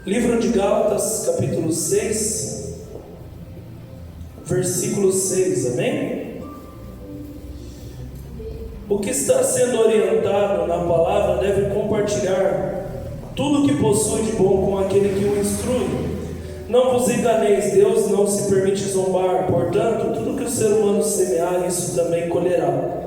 Livro de Gálatas, capítulo 6, versículo 6, amém? O que está sendo orientado na palavra deve compartilhar tudo que possui de bom com aquele que o instrui. Não vos enganeis, Deus não se permite zombar, portanto, tudo que o ser humano semear, isso também colherá.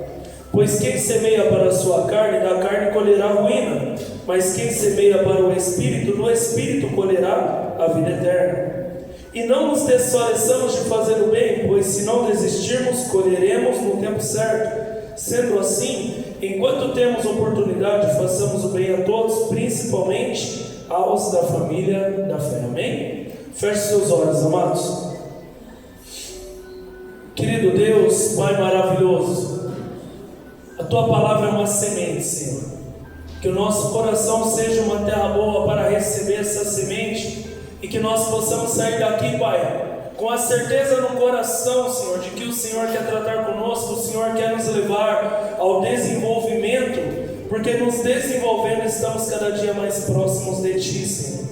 Pois quem semeia para a sua carne, da carne colherá ruína, mas quem semeia para o Espírito, do Espírito colherá a vida eterna. E não nos desfaleçamos de fazer o bem, pois se não desistirmos, colheremos no tempo certo. Sendo assim, enquanto temos oportunidade, façamos o bem a todos, principalmente aos da família da fé. Amém? Feche seus olhos, amados. Querido Deus, Pai maravilhoso, a Tua palavra é uma semente, Senhor. Que o nosso coração seja uma terra boa para receber essa semente e que nós possamos sair daqui, Pai, com a certeza no coração, Senhor, de que o Senhor quer tratar conosco, o Senhor quer nos levar ao desenvolvimento, porque nos desenvolvendo estamos cada dia mais próximos de Ti, Senhor.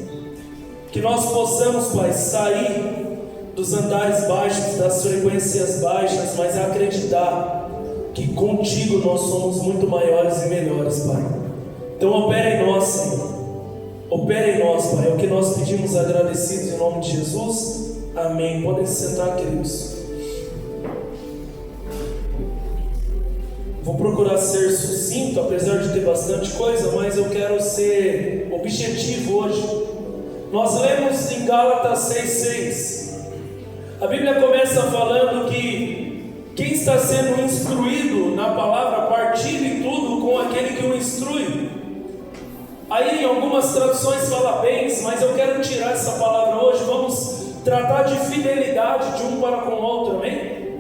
Que nós possamos, Pai, sair dos andares baixos, das frequências baixas, mas acreditar que contigo nós somos muito maiores e melhores, Pai. Então opera em nós, Senhor. Opera em nós, Pai. É o que nós pedimos agradecidos em nome de Jesus. Amém. Podem se sentar, queridos. Vou procurar ser sucinto, apesar de ter bastante coisa, mas eu quero ser objetivo hoje. Nós lemos em Gálatas 6,6. A Bíblia começa falando que quem está sendo instruído na palavra, partilhe tudo com aquele que o instrui. Aí em algumas traduções fala bens, mas eu quero tirar essa palavra hoje. Vamos tratar de fidelidade de um para com o outro, amém?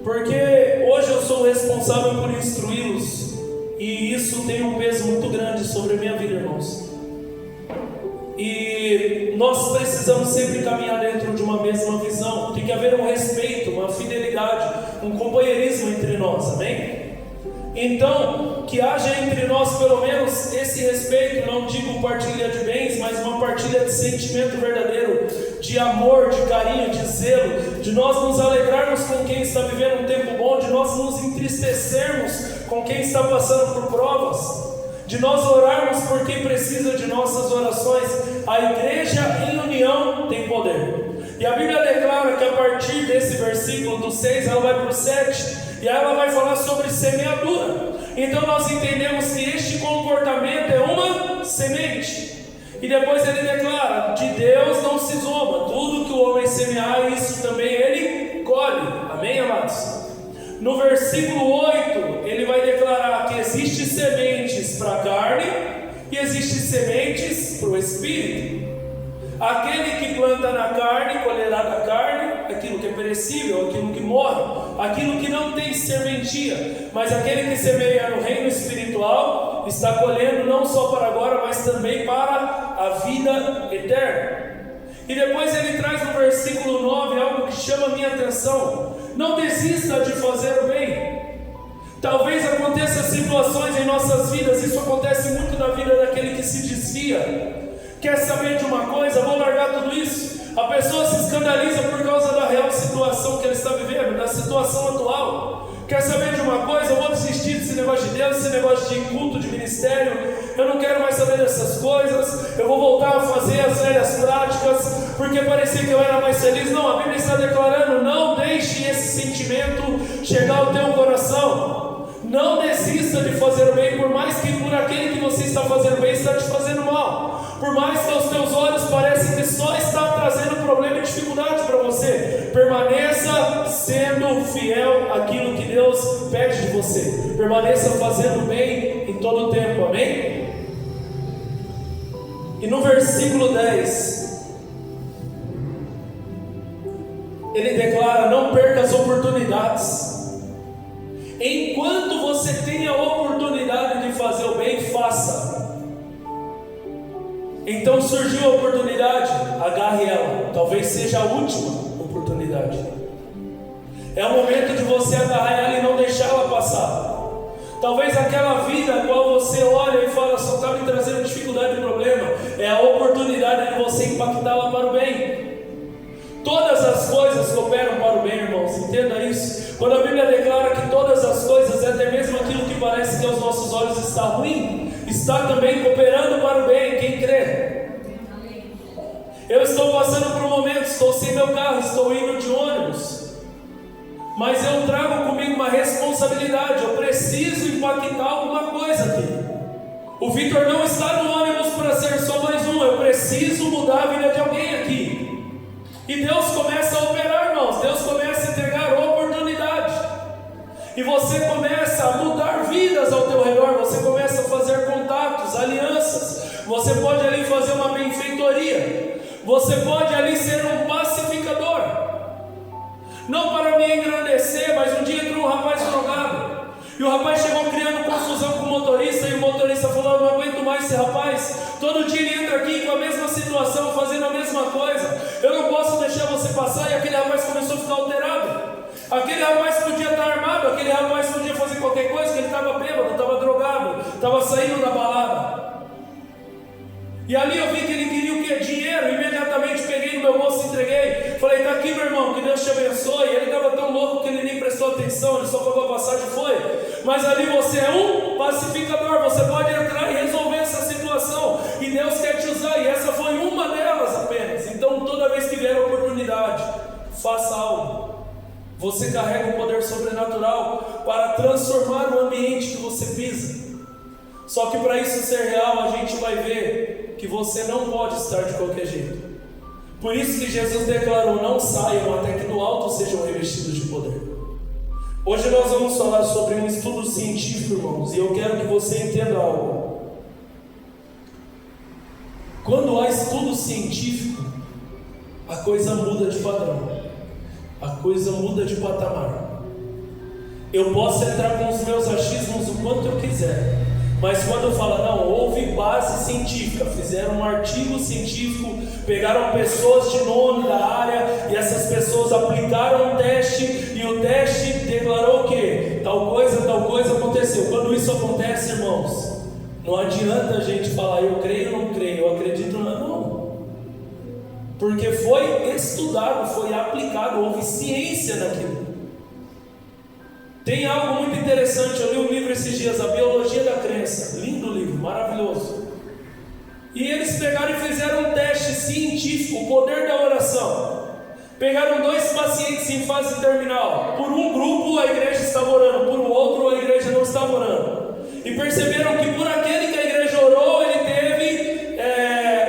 Porque hoje eu sou responsável por instruí-los, e isso tem um peso muito grande sobre a minha vida, irmãos. E nós precisamos sempre caminhar dentro de uma mesma visão. Tem que haver um respeito, uma fidelidade, um companheirismo entre nós, amém? Então, que haja entre nós pelo menos esse respeito, não digo partilha de bens, mas uma partilha de sentimento verdadeiro, de amor, de carinho, de zelo, de nós nos alegrarmos com quem está vivendo um tempo bom, de nós nos entristecermos com quem está passando por provas, de nós orarmos por quem precisa de nossas orações. A igreja em união tem poder. E a Bíblia declara que a partir desse versículo do 6, ela vai para o 7, e aí ela vai falar sobre semeadura. Então nós entendemos que este comportamento é uma semente. E depois ele declara: de Deus não se zomba, tudo que o homem semear, isso também ele colhe. Amém, amados? No versículo 8, ele vai declarar que existem sementes para a carne e existem sementes para o Espírito. Aquele que planta na carne, colherá da carne aquilo que é perecível, aquilo que morre, aquilo que não tem serventia. Mas aquele que semeia no reino espiritual está colhendo não só para agora, mas também para a vida eterna. E depois ele traz no versículo 9 algo que chama a minha atenção: não desista de fazer o bem. Talvez aconteçam situações em nossas vidas, isso acontece muito na vida daquele que se desvia. Quer saber de uma coisa? Vou largar tudo isso. A pessoa se escandaliza por causa da real situação que ele está vivendo, da situação atual. Quer saber de uma coisa? Eu vou desistir desse negócio de Deus, esse negócio de culto, de ministério. Eu não quero mais saber dessas coisas. Eu vou voltar a fazer as velhas práticas, porque parecia que eu era mais feliz. Não, a Bíblia está declarando: não deixe esse sentimento chegar ao teu coração. Não desista de fazer o bem, por mais que por aquele que você está fazendo bem está te fazendo mal. Por mais que aos teus olhos pareça que só está trazendo problema e dificuldade para você, permaneça sendo fiel àquilo que Deus pede de você. Permaneça fazendo bem em todo o tempo, amém? E no versículo 10, ele declara: não perca as oportunidades. Enquanto você tem a oportunidade de fazer o bem, faça. Então surgiu a oportunidade, agarre ela. Talvez seja a última oportunidade. É o momento de você agarrar ela e não deixar ela passar. Talvez aquela vida a qual você olha e fala só está me trazendo dificuldade e problema, é a oportunidade de você impactá-la para o bem. Todas as coisas cooperam para o bem, irmãos, entenda isso. Quando a Bíblia declara que todas as coisas, até mesmo aquilo que parece que aos nossos olhos está ruim, está também cooperando para o bem, quem crê? Eu estou passando por um momento, estou sem meu carro, estou indo de ônibus, mas eu trago comigo uma responsabilidade, eu preciso impactar alguma coisa aqui. O Vitor não está no ônibus para ser só mais um, eu preciso mudar a vida de alguém aqui. E Deus começa a operar, irmãos, Deus começa a entregar oportunidade. E você começa a mudar vidas ao teu redor, você começa a fazer contatos, alianças. Você pode ali fazer uma benfeitoria. Você pode ali ser um pacificador. Não para me engrandecer, mas um dia entrou um rapaz drogado. E o rapaz chegou criando confusão com o motorista. E o motorista falou: eu não aguento mais esse rapaz. Todo dia ele entra aqui com a mesma situação, fazendo a mesma coisa. Eu não posso deixar você passar. E aquele rapaz começou a ficar alterado. Aquele rapaz podia estar armado. Aquele rapaz podia fazer qualquer coisa, que ele estava bêbado, estava drogado, estava saindo da balada. E ali eu vi que ele queria o quê? Dinheiro. Imediatamente peguei no meu bolso e entreguei. Falei: está aqui, meu irmão, que Deus te abençoe. E ele estava tão louco que ele nem prestou atenção, ele só pagou a passagem e foi. Mas ali você é um pacificador, você pode entrar e resolver essa situação. E Deus quer te usar, e essa foi uma delas apenas. Então toda vez que vier a oportunidade, faça algo. Você carrega um poder sobrenatural para transformar o ambiente que você pisa. Só que para isso ser real, a gente vai ver que você não pode estar de qualquer jeito. Por isso que Jesus declarou: não saiam até que do alto sejam revestidos de poder. Hoje nós vamos falar sobre um estudo científico, irmãos, e eu quero que você entenda algo. Quando há estudo científico, a coisa muda de padrão, a coisa muda de patamar. Eu posso entrar com os meus achismos o quanto eu quiser, mas quando fala, não, houve base científica, fizeram um artigo científico, pegaram pessoas de nome da área, e essas pessoas aplicaram um teste, e o teste declarou o quê? Tal coisa aconteceu. Quando isso acontece, irmãos, não adianta a gente falar, eu creio ou não creio, eu acredito ou não. Porque foi estudado, foi aplicado, houve ciência naquilo. Tem algo muito interessante, eu li um livro esses dias, A Biologia da Crença, lindo livro, maravilhoso. E eles pegaram e fizeram um teste científico, o poder da oração. Pegaram 2 pacientes em fase terminal, por um grupo a igreja estava orando, por outro a igreja não estava orando. E perceberam que por aquele que a igreja orou, ele teve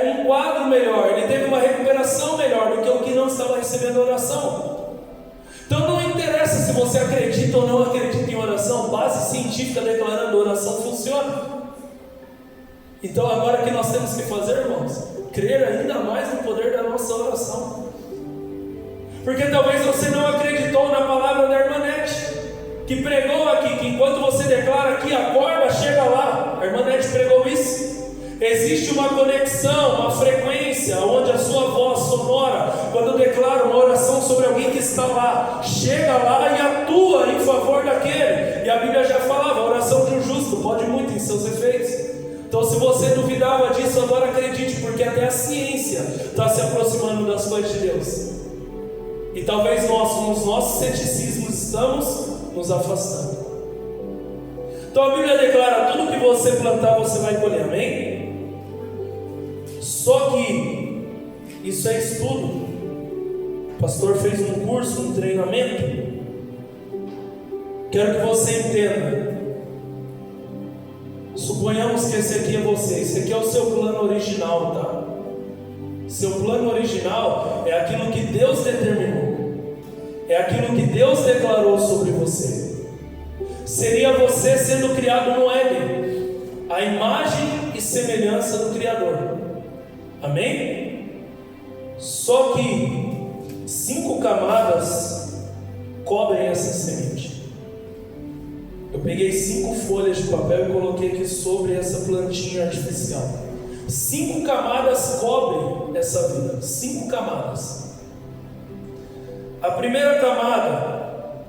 um quadro melhor, ele teve uma recuperação melhor do que o que não estava recebendo oração. Então não interessa se você acredita ou não acredita em oração, base científica declarando oração funciona. Então agora o que nós temos que fazer, irmãos? Crer ainda mais no poder da nossa oração. Porque talvez você não acreditou na palavra da irmã Nete, que pregou aqui, que enquanto você declara aqui, a corda chega lá. A irmã Nete pregou isso. Existe uma conexão, uma frequência, onde a sua voz sonora, quando declara uma oração sobre alguém que está lá, chega lá e atua em favor daquele. E a Bíblia já falava, a oração de um justo pode muito em seus efeitos. Então se você duvidava disso, agora acredite, porque até a ciência está se aproximando das coisas de Deus. E talvez nós, com os nossos ceticismos, estamos nos afastando. Então a Bíblia declara, tudo que você plantar, você vai colher, amém? Só que isso é estudo. O pastor fez um curso, um treinamento. Quero que você entenda. Suponhamos que esse aqui é você. Esse aqui é o seu plano original, tá? Seu plano original é aquilo que Deus determinou, é aquilo que Deus declarou sobre você. Seria você sendo criado no Éden, a imagem e semelhança do Criador. Amém? Só que 5 camadas cobrem essa semente. Eu peguei 5 folhas de papel e coloquei aqui sobre essa plantinha artificial. 5 camadas cobrem essa vida. 5 camadas. A primeira camada,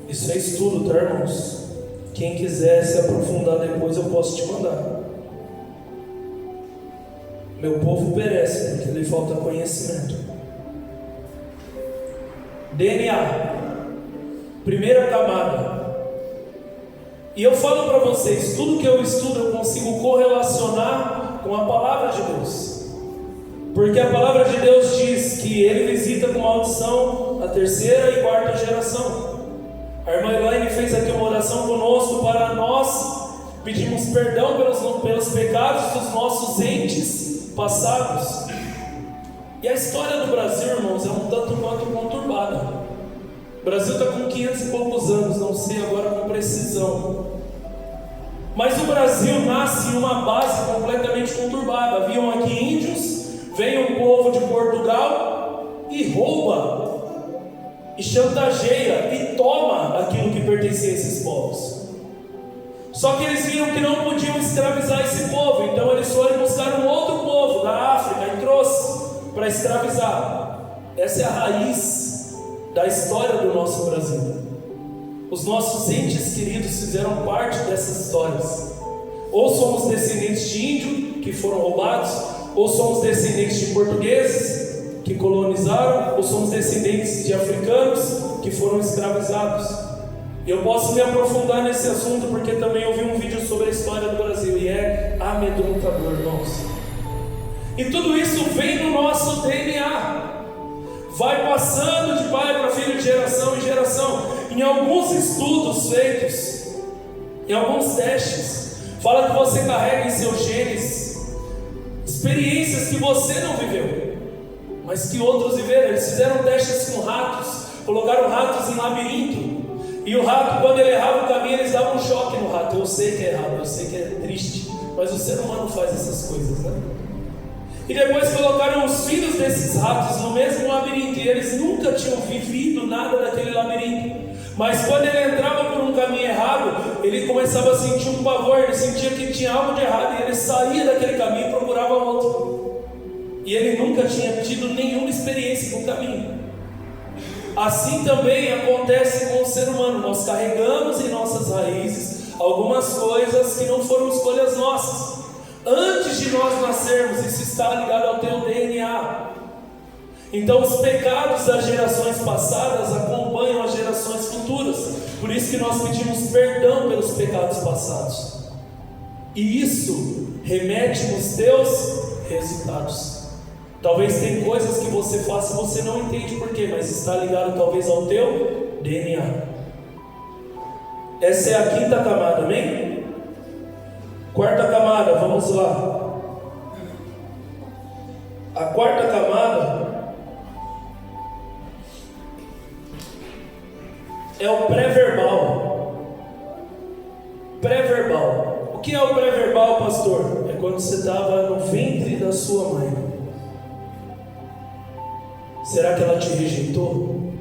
isso é estudo, tá, irmãos? Quem quiser se aprofundar depois, eu posso te mandar. Meu povo perece porque lhe falta conhecimento. DNA, primeira camada. E eu falo para vocês, tudo que eu estudo eu consigo correlacionar com a palavra de Deus. Porque a palavra de Deus diz que Ele visita com maldição a terceira e quarta geração. A irmã Elaine fez aqui uma oração conosco para nós pedimos perdão pelos pecados dos nossos entes passados. E a história do Brasil, irmãos, é um tanto quanto conturbada. O Brasil está com 500 e poucos anos, não sei agora com precisão. Mas o Brasil nasce em uma base completamente conturbada. Haviam aqui índios, vem um povo de Portugal e rouba, e chantageia, e toma aquilo que pertencia a esses povos. Só que eles viram que não podiam escravizar esse povo, então eles foram buscar um outro povo da África e trouxe para escravizar. Essa é a raiz da história do nosso Brasil. Os nossos entes queridos fizeram parte dessas histórias. Ou somos descendentes de índio que foram roubados, ou somos descendentes de portugueses que colonizaram, ou somos descendentes de africanos que foram escravizados. Eu posso me aprofundar nesse assunto porque também eu vi um vídeo sobre a história do Brasil e é amedrontador, irmãos. E tudo isso vem no nosso DNA, vai passando de pai para filho, de geração em geração. Em alguns estudos feitos, em alguns testes, fala que você carrega em seus genes experiências que você não viveu, mas que outros viveram. Eles fizeram testes com ratos, colocaram ratos em labirinto, e o rato, quando ele errava o caminho, eles davam um choque no rato. Eu sei que é errado, eu sei que é triste, mas o ser humano faz essas coisas, né? E depois colocaram os filhos desses ratos no mesmo labirinto, e eles nunca tinham vivido nada daquele labirinto. Mas quando ele entrava por um caminho errado, ele começava a sentir um pavor, ele sentia que tinha algo de errado, e ele saía daquele caminho e procurava outro. E ele nunca tinha tido nenhuma experiência com o caminho. Assim também acontece com o ser humano. Nós carregamos em nossas raízes algumas coisas que não foram escolhas nossas. Antes de nós nascermos, isso está ligado ao teu DNA. Então os pecados das gerações passadas acompanham as gerações futuras. Por isso que nós pedimos perdão pelos pecados passados. E isso remete nos teus resultados. Talvez tem coisas que você faça e você não entende por quê, mas está ligado talvez ao teu DNA. Essa é a quinta camada, amém? Quarta camada, vamos lá. A quarta camada é o pré-verbal. Pré-verbal. O que é o pré-verbal, pastor? É quando você estava no ventre da sua mãe. Será que ela te rejeitou?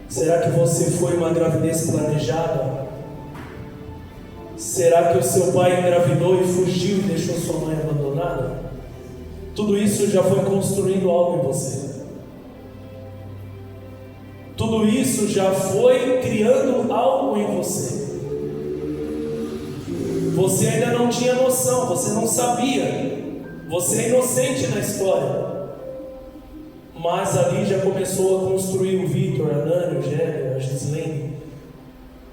Será que você foi uma gravidez planejada? Será que o seu pai engravidou e fugiu e deixou sua mãe abandonada? Tudo isso já foi construindo algo em você. Tudo isso já foi criando algo em você. Você ainda não tinha noção, você não sabia. Você é inocente na história. Mas ali já começou a construir o Vitor, a Nani, o Gélio, a Gislene.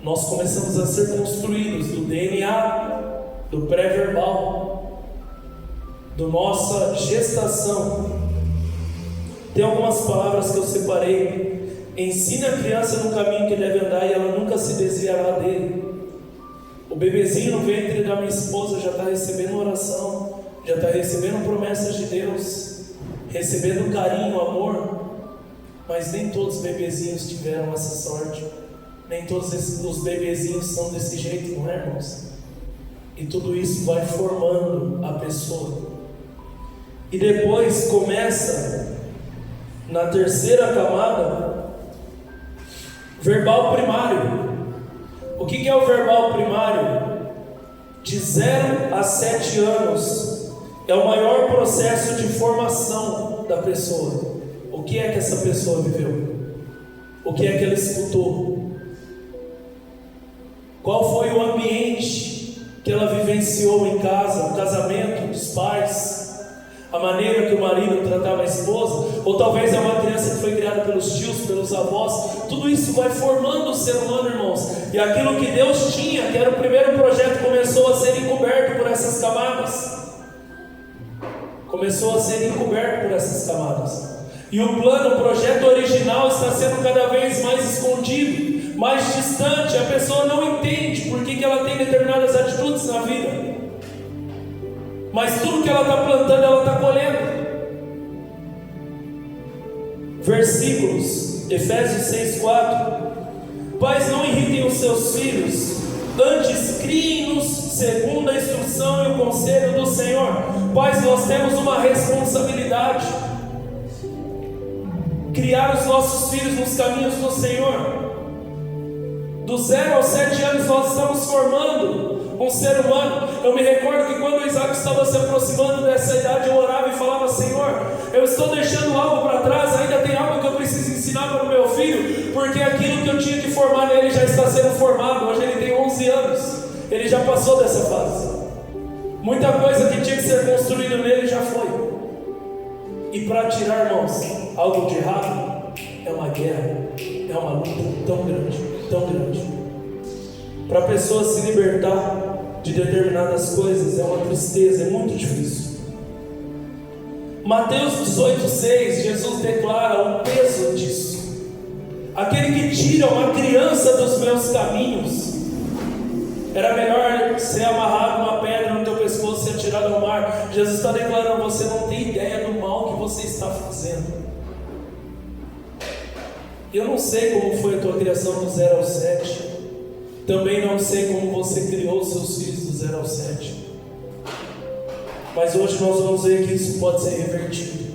Nós começamos a ser construídos do DNA, do pré-verbal, da nossa gestação. Tem algumas palavras que eu separei. Ensine a criança no caminho que deve andar e ela nunca se desviará dele. O bebezinho no ventre da minha esposa já está recebendo oração, já está recebendo promessas de Deus, recebendo carinho, amor. Mas nem todos os bebezinhos tiveram essa sorte. Nem todos os bebezinhos são desse jeito, não é, irmãos? E tudo isso vai formando a pessoa. E depois começa, na terceira camada, verbal primário. O que é o verbal primário? De 0 a 7 anos é o maior processo de formação da pessoa. O que é que essa pessoa viveu? O que é que ela escutou? Qual foi o ambiente que ela vivenciou em casa, o casamento dos pais, a maneira que o marido tratava a esposa, ou talvez é uma criança que foi criada pelos tios, pelos avós. Tudo isso vai formando o ser humano, irmãos, e aquilo que Deus tinha, que era o primeiro projeto, começou a ser encoberto por essas camadas. Começou a ser encoberto por essas camadas. E o plano, o projeto original está sendo cada vez mais escondido, mais distante. A pessoa não entende por que ela tem determinadas atitudes na vida, mas tudo que ela está plantando, ela está colhendo. Versículos, Efésios 6,4: Pais, não irritem os seus filhos, antes criem-nos segundo a instrução e o conselho do Senhor. Pais, nós temos uma responsabilidade: criar os nossos filhos nos caminhos do Senhor. Do 0 aos 7 anos nós estamos formando um ser humano. Eu me recordo que quando o Isaac estava se aproximando dessa idade, eu orava e falava: Senhor, eu estou deixando algo para trás, ainda tem algo que eu preciso ensinar para o meu filho, porque aquilo que eu tinha que formar nele já está sendo formado. Hoje ele tem 11 anos, ele já passou dessa fase. Muita coisa que tinha que ser construída nele já foi. E para tirar, irmãos, algo de errado é uma guerra, é uma luta tão grande, tão grande. Para a pessoa se libertar de determinadas coisas é uma tristeza, é muito difícil. Mateus 18,6, Jesus declara o peso disso. Aquele que tira uma criança dos meus caminhos, era melhor ser amarrado uma pedra no teu pescoço e ser atirado ao mar. Jesus está declarando: você não tem ideia do mal que você está fazendo. Eu não sei como foi a tua criação do 0 ao 7. Também não sei como você criou seus filhos do 0 ao 7. Mas hoje nós vamos ver que isso pode ser revertido,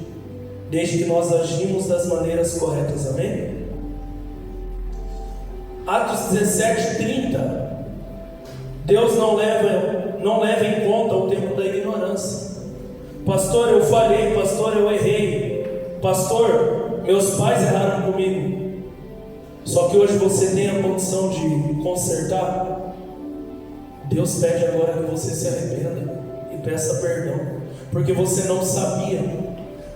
desde que nós agimos das maneiras corretas. Amém? Atos 17:30. Deus não leva em conta o tempo da ignorância. Pastor, eu falhei. Pastor, eu errei. Pastor, meus pais erraram comigo. Só que hoje você tem a condição de consertar. Deus pede agora que você se arrependa e peça perdão, porque você não sabia.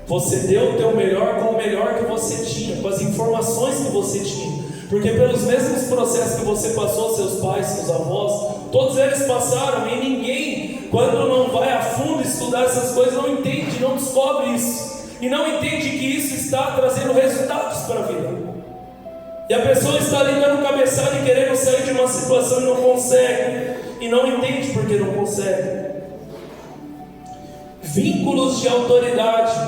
Você deu o teu melhor com o melhor que você tinha, com as informações que você tinha, porque pelos mesmos processos que você passou, seus pais, seus avós, todos eles passaram, e ninguém, quando não vai a fundo estudar essas coisas, não entende, não descobre isso, e não entende que isso está trazendo resultados para a vida. E a pessoa está ali dando cabeçada e querendo sair de uma situação e não consegue, e não entende porque não consegue. Vínculos de autoridade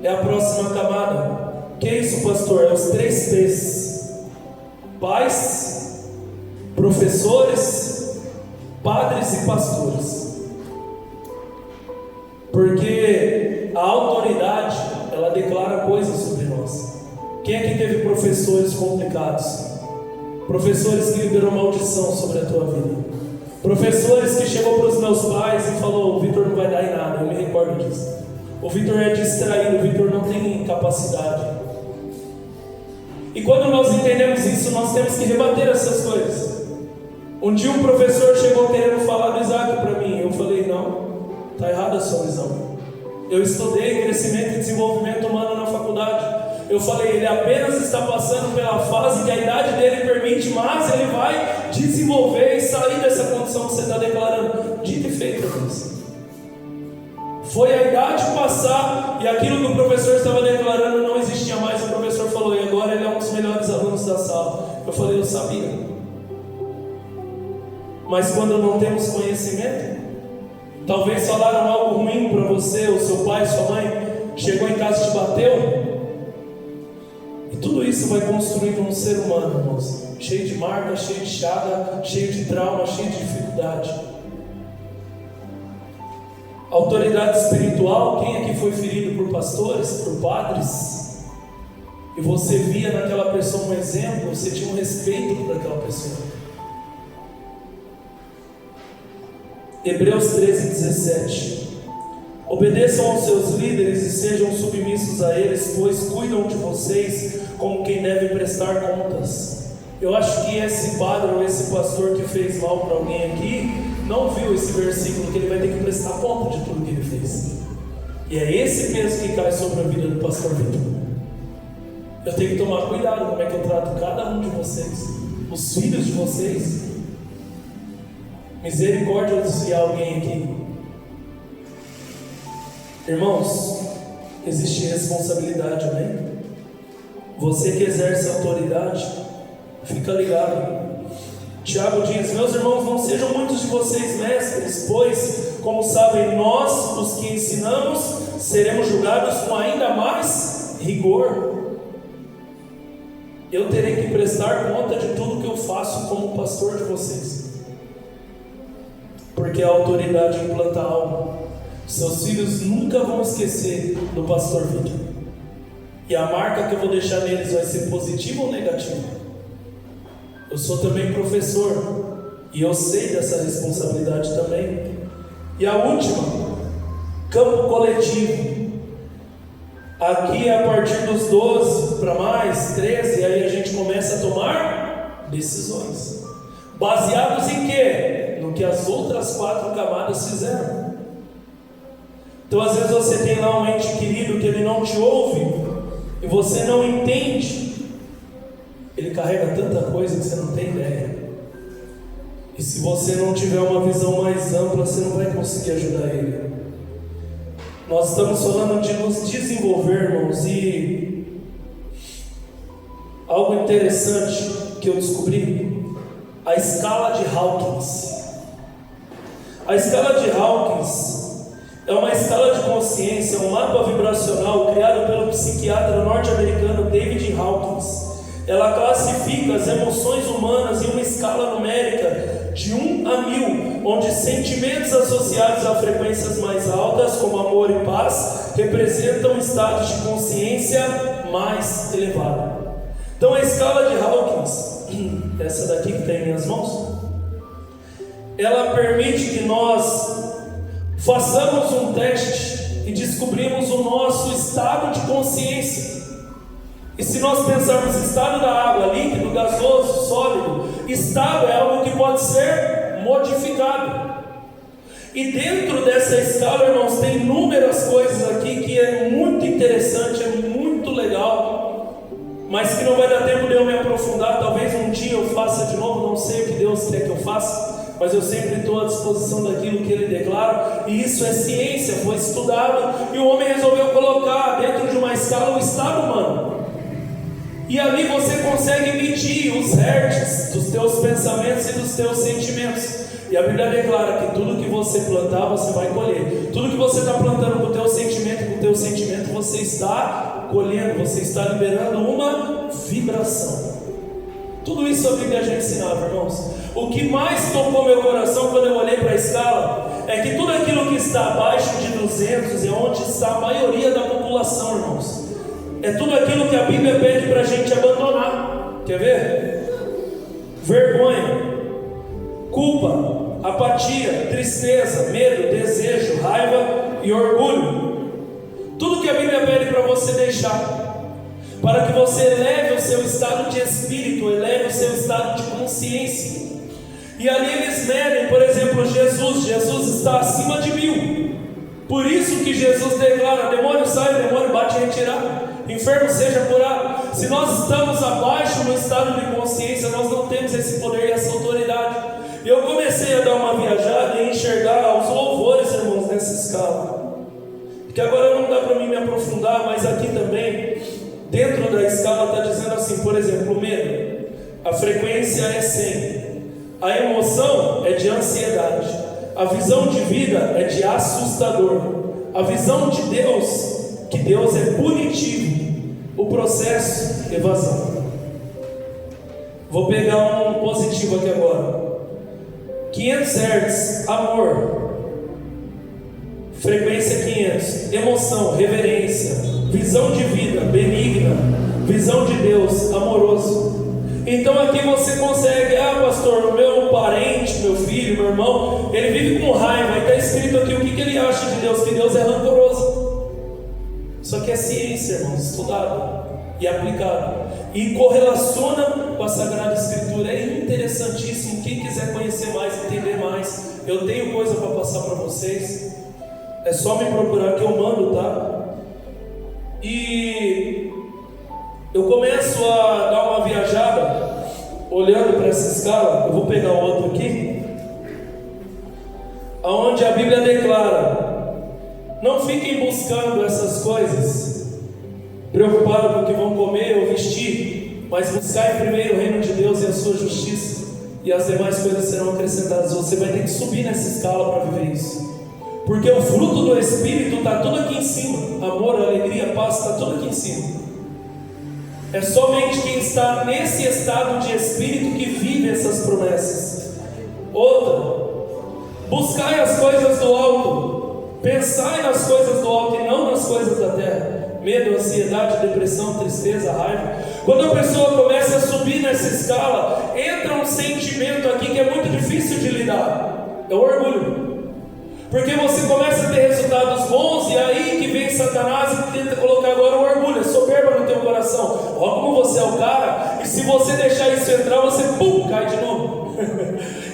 é a próxima camada. Que é isso, pastor? É os 3 P's: pais, professores, padres e pastores. Porque a autoridade, ela declara coisas sobre nós. Quem aqui teve professores complicados? Professores que liberou maldição sobre a tua vida? Professores que chegou para os meus pais e falou: o Vitor não vai dar em nada. Eu me recordo disso. O Vitor é distraído, o Vitor não tem capacidade. E quando nós entendemos isso, nós temos que rebater essas coisas. Um dia um professor chegou querendo falar do Isaac para mim. Eu falei: não, está errada a sua visão. Eu estudei crescimento e desenvolvimento humano na faculdade. Eu falei: ele apenas está passando pela fase que a idade dele permite, mas ele vai desenvolver e sair dessa condição que você está declarando. Dito e feito, Deus. Foi a idade passar e aquilo que o professor estava declarando não existia mais. O professor falou: e agora ele é um dos melhores alunos da sala. Eu falei: eu sabia. Mas quando não temos conhecimento, talvez falaram algo ruim para você, o seu pai, sua mãe, chegou em casa e te bateu. E tudo isso vai construindo um ser humano, irmãos, cheio de marca, cheio de chaga, cheio de trauma, cheio de dificuldade. Autoridade espiritual. Quem aqui foi ferido por pastores, por padres? E você via naquela pessoa um exemplo, você tinha um respeito por aquela pessoa. Hebreus 13:17. Obedeçam aos seus líderes e sejam submissos a eles, pois cuidam de vocês como quem deve prestar contas. Eu acho que esse padre ou esse pastor que fez mal para alguém aqui não viu esse versículo, que ele vai ter que prestar conta de tudo que ele fez. E é esse peso que cai sobre a vida do pastor Vitor. Eu tenho que tomar cuidado como é que eu trato cada um de vocês, os filhos de vocês. Misericórdia eu desviar alguém aqui. Irmãos, existe responsabilidade, amém? Você que exerce autoridade, fica ligado. Tiago diz: meus irmãos, não sejam muitos de vocês mestres, pois, como sabem, nós, os que ensinamos, seremos julgados com ainda mais rigor. Eu terei que prestar conta de tudo que eu faço como pastor de vocês, porque a autoridade implanta algo. Seus filhos nunca vão esquecer do pastor Vitor, e a marca que eu vou deixar neles vai ser positiva ou negativa. Eu sou também professor, e eu sei dessa responsabilidade também. E a última, campo coletivo. Aqui é a partir dos 12 para mais 13, aí a gente começa a tomar decisões. Baseados em quê? No que as outras 4 camadas fizeram. Então às vezes você tem lá um ente querido que ele não te ouve, e você não entende. Ele carrega tanta coisa que você não tem ideia. E se você não tiver uma visão mais ampla, você não vai conseguir ajudar ele. Nós estamos falando de nos desenvolver, irmãos, e algo interessante que eu descobri: a escala de Hawkins. A escala de Hawkins é uma escala de consciência, um mapa vibracional criado pelo psiquiatra norte-americano David Hawkins. Ela classifica as emoções humanas em uma escala numérica de 1 a 1000, onde sentimentos associados a frequências mais altas, como amor e paz, representam estados de consciência mais elevados. Então a escala de Hawkins, essa daqui que tem em minhas mãos, ela permite que nós façamos um teste e descobrimos o nosso estado de consciência. E se nós pensarmos estado da água, líquido, gasoso, sólido, estado é algo que pode ser modificado. E dentro dessa escala, irmãos, tem inúmeras coisas aqui que é muito interessante, é muito legal, mas que não vai dar tempo de eu me aprofundar. Talvez um dia eu faça de novo, não sei o que Deus quer que eu faça, mas eu sempre estou à disposição daquilo que Ele declara. E isso é ciência, foi estudado, e o homem resolveu colocar dentro de uma escala o estado humano. E ali você consegue medir os hertz dos teus pensamentos e dos teus sentimentos. E a Bíblia declara que tudo que você plantar, você vai colher. Tudo que você está plantando com o teu sentimento, você está colhendo, você está liberando uma vibração. Tudo isso a Bíblia já ensinava, irmãos. O que mais tocou meu coração quando eu olhei para a escala é que tudo aquilo que está abaixo de 200 é onde está a maioria da população, irmãos. É tudo aquilo que a Bíblia pede para a gente abandonar. Quer ver? Vergonha, culpa, apatia, tristeza, medo, desejo, raiva e orgulho. Tudo que a Bíblia pede para você deixar, para que você eleve o seu estado de espírito, eleve o seu estado de consciência. E ali eles medem, por exemplo, Jesus está acima de 1000. Por isso que Jesus declara: demônio sai, demônio bate e retirar, enfermo seja curado. Se nós estamos abaixo no estado de consciência, nós não temos esse poder e essa autoridade. E eu comecei a dar uma viajada e enxergar os louvores, irmãos, nessa escala. Porque agora não dá para mim me aprofundar, mas aqui também, dentro da escala, está dizendo assim, por exemplo, o medo, a frequência é 100, a emoção é de ansiedade, a visão de vida é de assustador, a visão de Deus, que Deus é punitivo, o processo, evasão. Vou pegar um positivo aqui agora. 500 Hz, amor, frequência 500, emoção, reverência, visão de vida, benigna, visão de Deus, amoroso. Então aqui você consegue: pastor, meu parente, meu filho, meu irmão, ele vive com raiva, e está escrito aqui o que ele acha de Deus, que Deus é rancoroso. Isso aqui é ciência, irmãos, estudado e aplicado, e correlaciona com a Sagrada Escritura. É interessantíssimo. Quem quiser conhecer mais, entender mais, eu tenho coisa para passar para vocês. É só me procurar que eu mando, tá? E eu começo a dar uma viajada olhando para essa escala. Eu vou pegar outro aqui, aonde a Bíblia declara: não fiquem buscando essas coisas, preocupados com o que vão comer ou vestir, mas buscai primeiro o reino de Deus e a sua justiça, e as demais coisas serão acrescentadas. Você vai ter que subir nessa escala para viver isso, porque o fruto do Espírito está tudo aqui em cima. Amor, alegria, paz, está tudo aqui em cima. É somente quem está nesse estado de Espírito que vive essas promessas. Outra: buscai as coisas do alto, pensai nas coisas do alto e não nas coisas da terra. Medo, ansiedade, depressão, tristeza, raiva. Quando a pessoa começa a subir nessa escala, entra um sentimento aqui que é muito difícil de lidar. É o orgulho. Porque você começa a ter resultados bons, e aí que vem Satanás e tenta colocar agora o orgulho, a soberba no teu coração. Olha como você é o cara, e se você deixar isso entrar, você cai de novo.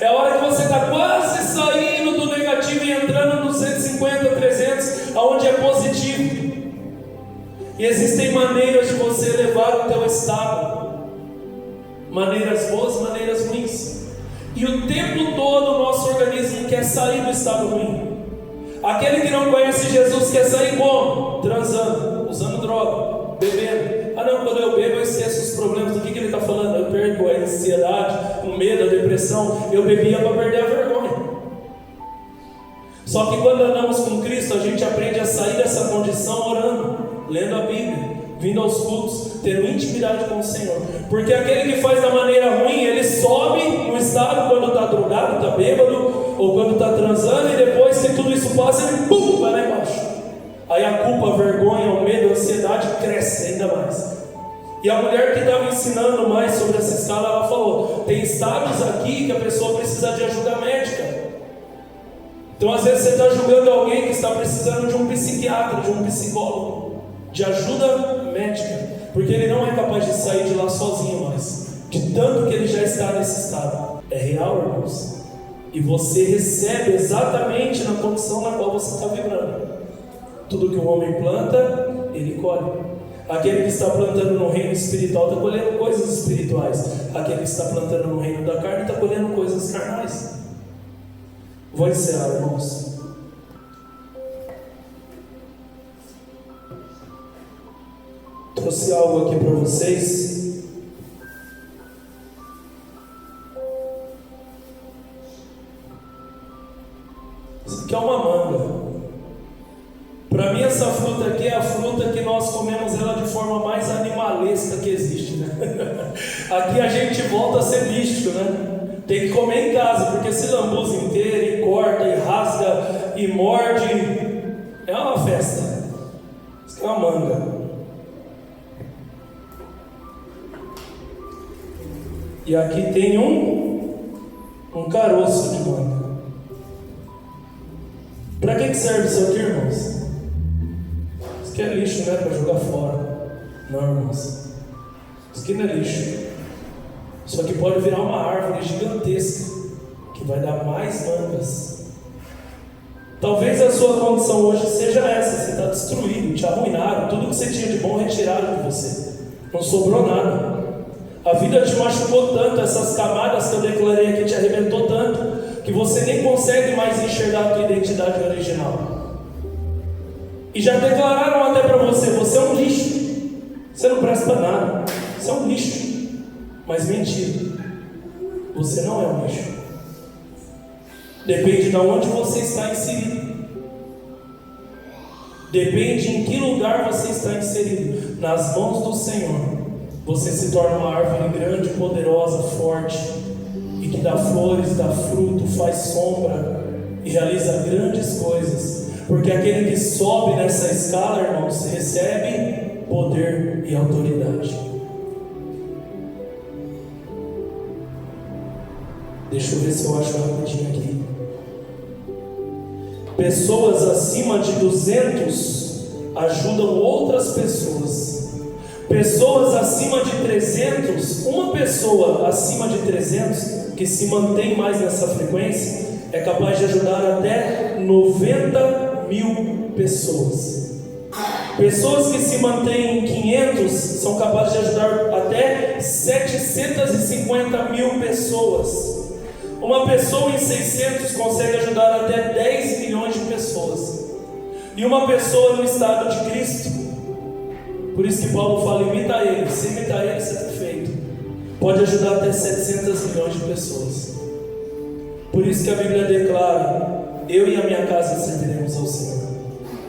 É a hora que você está quase saindo do negativo e entrando no 150, 300, aonde é positivo. E existem maneiras de você elevar o teu estado, maneiras boas, maneiras ruins. E o tempo todo o nosso organismo quer sair do estado ruim. Aquele que não conhece Jesus quer sair como? Transando, usando droga, bebendo. Ah não, quando eu bebo eu esqueço os problemas. Do que ele está falando? Eu perco a ansiedade, o medo, a depressão. Eu bebia para perder a vergonha. Só que quando andamos com Cristo, a gente aprende a sair dessa condição orando, lendo a Bíblia, vindo aos cultos, tendo intimidade com o Senhor. Porque aquele que faz da maneira ruim, ele sobe no estado quando está drogado, está bêbado, ou quando está transando, e depois que tudo isso passa, ele vai lá embaixo. Aí a culpa, a vergonha, o medo, a ansiedade cresce ainda mais. E a mulher que estava ensinando mais sobre essa escala, ela falou: tem estados aqui que a pessoa precisa de ajuda médica. Então às vezes você está julgando alguém que está precisando de um psiquiatra, de um psicólogo, de ajuda médica, porque ele não é capaz de sair de lá sozinho mais, de tanto que ele já está nesse estado. É real, irmãos. E você recebe exatamente na condição na qual você está vibrando. Tudo que o homem planta, ele colhe. Aquele que está plantando no reino espiritual está colhendo coisas espirituais. Aquele que está plantando no reino da carne está colhendo coisas carnais. Vou encerrar, irmãos. Trouxe algo aqui para vocês. Isso aqui é uma manga. Para mim essa fruta aqui é a fruta que nós comemos ela de forma mais animalesca que existe, né? Aqui a gente volta a ser bicho, né? Tem que comer em casa, porque se lambuza inteiro, e corta, e rasga, e morde. É uma festa. Isso aqui é uma manga. E aqui tem um caroço de manga. Para que serve isso aqui, irmãos? Isso aqui é lixo, né? Para jogar fora. Não, irmãos. Isso aqui não é lixo. Isso aqui pode virar uma árvore gigantesca, que vai dar mais mangas. Talvez a sua condição hoje seja essa: você está destruído, te arruinaram, tudo que você tinha de bom retiraram de você. Não sobrou nada. A vida te machucou tanto, essas camadas que eu declarei aqui te arrebentou tanto, que você nem consegue mais enxergar a tua identidade original. E já declararam até para você: você é um lixo, você não presta para nada, você é um lixo. Mas mentira, você não é um lixo. Depende de onde você está inserido. Depende em que lugar você está inserido. Nas mãos do Senhor, você se torna uma árvore grande, poderosa, forte, e que dá flores, dá fruto, faz sombra e realiza grandes coisas. Porque aquele que sobe nessa escala, irmãos, recebe poder e autoridade. Deixa eu ver se eu acho rapidinho aqui. Pessoas acima de 200 ajudam outras pessoas, Pessoas acima de 300, uma pessoa acima de 300, que se mantém mais nessa frequência, é capaz de ajudar até 90.000 pessoas. Pessoas que se mantêm em 500 são capazes de ajudar até 750.000 pessoas. Uma pessoa em 600 consegue ajudar até 10 milhões de pessoas. E uma pessoa no estado de Cristo, por isso que Paulo fala, imita ele, se imitar ele, você é perfeito, pode ajudar até 700 milhões de pessoas. Por isso que a Bíblia declara, eu e a minha casa serviremos ao Senhor.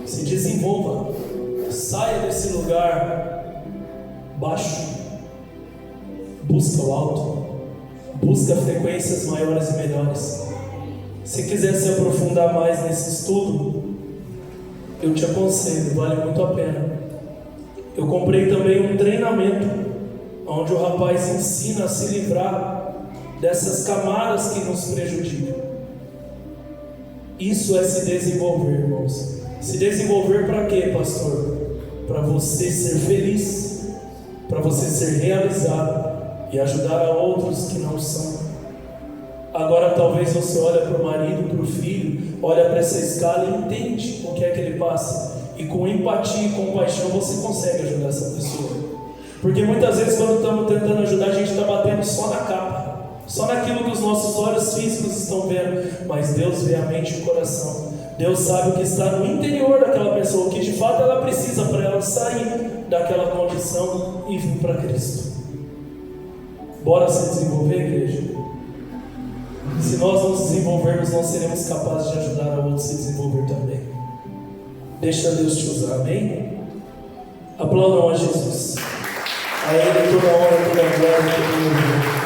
Se desenvolva, saia desse lugar baixo, busca o alto, busca frequências maiores e melhores. Se quiser se aprofundar mais nesse estudo, eu te aconselho, vale muito a pena. Eu comprei também um treinamento, onde o rapaz ensina a se livrar dessas camadas que nos prejudicam. Isso é se desenvolver, irmãos. Se desenvolver para quê, pastor? Para você ser feliz, para você ser realizado e ajudar a outros que não são. Agora talvez você olhe para o marido, para o filho, olha para essa escala e entende o que é que ele passa. E com empatia e compaixão você consegue ajudar essa pessoa. Porque muitas vezes quando estamos tentando ajudar, a gente está batendo só na capa, só naquilo que os nossos olhos físicos estão vendo. Mas Deus vê a mente e o coração. Deus sabe o que está no interior daquela pessoa, o que de fato ela precisa para ela sair daquela condição e vir para Cristo. Bora se desenvolver, igreja? Se nós nos desenvolvermos, nós seremos capazes de ajudar a outros a se desenvolver também. Deixa Deus te usar, amém? Aplaudam a Jesus. A Ele toda a honra, toda a glória, todo o